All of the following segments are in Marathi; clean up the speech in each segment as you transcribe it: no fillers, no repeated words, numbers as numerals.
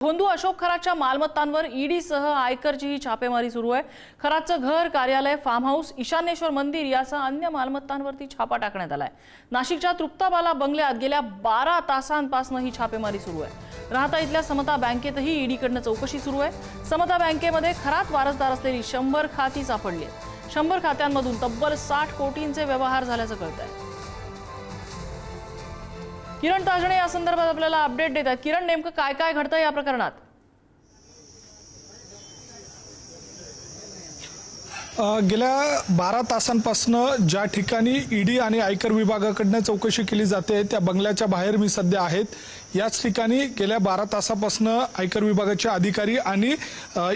भोंदू अशोक खरातच्या मालमत्तांवर ईडीसह आयकरची छापेमारी सुरू आहे। खरातचं घर, कार्यालय, फार्म हाऊस, ईशान्येश्वर मंदिर यासह अन्य मालमत्तांवरती छापा टाकण्यात आलाय। नाशिकच्या तृप्ताबाला बंगल्यात गेल्या 12 तासांपासून ही छापेमारी सुरू आहे। राहता इथल्या समता बँकेतही ईडीकडनं चौकशी सुरू आहे। समता बँकेमध्ये खरात वारसदार असलेली 100 खाती सापडली आहेत। 100 खात्यांमधून तब्बल 60 कोटींचे व्यवहार झाल्याचं कळतंय। किरण ताजणे या संदर्भात आपल्याला अपडेट देतात। किरण, नेमकं काय काय घडतं या प्रकरणात? गेल्या 12 तासांपासून ज्या ठिकाणी ईडी आणि आयकर विभागाकडनं चौकशी केली जाते त्या बंगल्याच्या बाहेर मी सध्या आहेत। याच ठिकाणी गेल्या 12 तासापासून आयकर विभागाचे अधिकारी आणि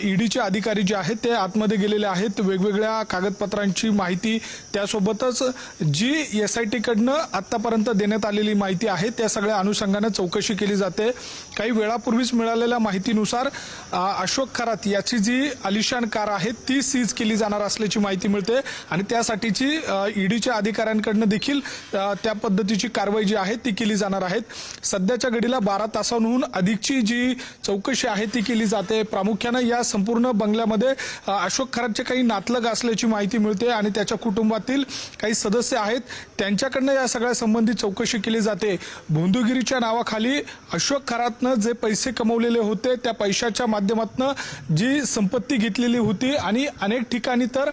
ईडीचे अधिकारी जे आहेत ते आतमध्ये गेलेले आहेत। वेगवेगळ्या कागदपत्रांची माहिती, त्यासोबतच जी SIT कडनं आतापर्यंत देण्यात आलेली माहिती आहे त्या सगळ्या अनुषंगाने चौकशी केली जाते। काही वेळापूर्वीच मिळालेल्या माहितीनुसार अशोक खरात याची जी आलिशान कार आहे ती सीज केली जाणार असल्याची माहिती मिळते आणि त्यासाठीची ईडीच्या अधिकाऱ्यांकडनं देखील त्या पद्धतीची कारवाई जी आहे ती केली जाणार आहे। सध्याच्या घडीला 12 तासांहून अधिकची जी चौकशी आहे ती केली जाते। प्रामुख्याने या संपूर्ण बंगल्यामध्ये अशोक खरातचे काही नातलग असल्याची माहिती मिळते आणि त्याच्या कुटुंबातील काही सदस्य आहेत त्यांच्याकडनं या सगळ्या संबंधी चौकशी केली जाते। भोंदूगिरीच्या नावाखाली अशोक खरातनं जे पैसे कमवलेले होते त्या पैशाच्या माध्यमातून जी संपत्ती घेतलेली होती आणि अनेक ठिकाणी तर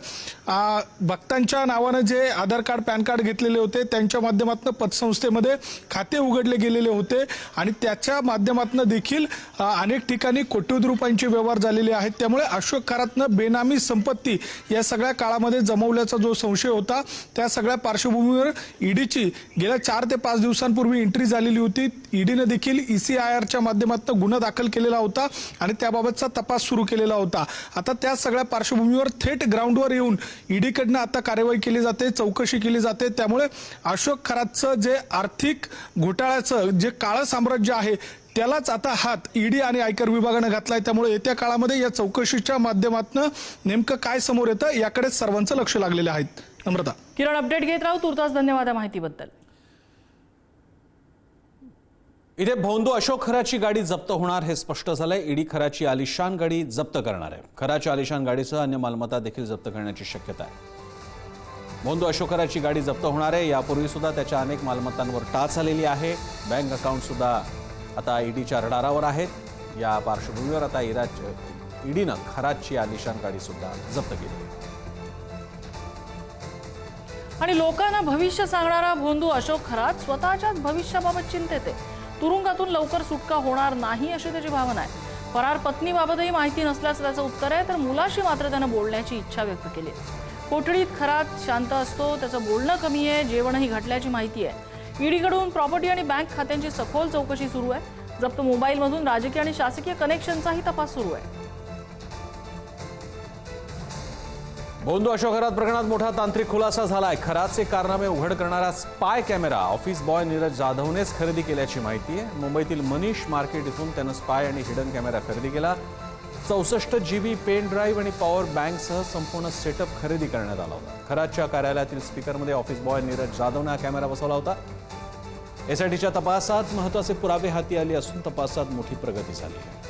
भक्तांच्या नावाने जे आधार कार्ड, पॅन कार्ड घेतलेले होते त्यांच्या माध्यमातून पतसंस्थेमध्ये खाते उघडले गेलेले होते आणि त्याच्या माध्यमातून देखील अनेक ठिकाणी कोट्यवधी रुपयांचे व्यवहार झालेले आहेत। त्यामुळे अशोक खरातनं बेनामी संपत्ती या सगळ्या काळामध्ये जमवल्याचा जो संशय होता त्या सगळ्या पार्श्वभूमीवर ईडीची गेल्या 4 ते 5 दिवसांपूर्वी एंट्री झालेली होती। ईडीने देखील ECIRच्या माध्यमातून गुन्हा दाखल केलेला होता आणि त्याबाबतचा तपास सुरू केलेला होता। आता त्या सगळ्या पार्श्वभूमीवर थेट ग्राउंडवर येऊन ईडीकडनं आता कार्यवाही केली जाते, चौकशी केली जाते। त्यामुळे अशोक खरातचं जे आर्थिक घोटाळ्याचं जे काळं साम्राज्य आहे त्यालाच आता हात ईडी आणि आयकर विभागाने घातलाय। त्यामुळे येत्या काळामध्ये या चौकशीच्या माध्यमातून नेमकं काय समोर येतं याकडेच सर्वांचं लक्ष लागलेले आहे। नम्रता, किरण, अपडेट घेत राहू। तुर्तास धन्यवाद या माहितीबद्दल। इथे भोंदू अशोक खराची गाडी जप्त होणार हे स्पष्ट झालंय। ईडी खराची आलिशान गाडी जप्त करणार आहे। खराच्या आलिशान गाडीसह अन्य मालमत्ता देखील जप्त करण्याची शक्यता आहे। भोंदू अशोक खराची गाडी जप्त होणार आहे। यापूर्वी सुद्धा त्याच्या अनेक मालमत्तांवर टाच आलेली आहे। बँक अकाउंट सुद्धा आता ईडीच्या रडारावर आहेत। या पार्श्वभूमीवर आता ईडीनं खराची आलिशान गाडी सुद्धा जप्त केली आणि लोकांना भविष्य सांगणारा भोंदू अशोक खरात स्वतःच्याच भविष्याबाबत चिंतेत आहे। तुरुंगातून लवकर सुटका होणार नाही अशी त्याची भावना आहे। फरार पत्नीबाबतही माहिती नसल्याचं त्याचं उत्तर आहे, तर मुलाशी मात्र त्यानं बोलण्याची इच्छा व्यक्त केली आहे। कोठडीत खरात शांत असतो, त्याचं बोलणं कमी आहे, जेवणही घटल्याची माहिती आहे। ईडीकडून प्रॉपर्टी आणि बँक खात्यांची सखोल चौकशी सुरू आहे। जप्त मोबाईलमधून राजकीय आणि शासकीय कनेक्शनचाही तपास सुरू आहे। भोंदू अशोक खरात प्रकरणात मोठा तांत्रिक खुलासा झालाय। खराचे कारनामे उघड करणारा spy camera office boy Neeraj जाधवनेच खरेदी केल्याची माहिती आहे। मुंबईतील मनीष मार्केट इथून त्यानं स्पाय आणि हिडन कॅमेरा खरेदी केला। 64 GB पेन ड्राईव्ह आणि पॉवर बँकसह संपूर्ण सेटअप खरेदी करण्यात आला होता। खराच्या कार्यालयातील स्पीकरमध्ये ऑफिस बॉय नीरज जाधवने हा कॅमेरा बसवला होता। SITच्या तपासात महत्त्वाचे पुरावे हाती आले असून तपासात मोठी प्रगती झाली आहे।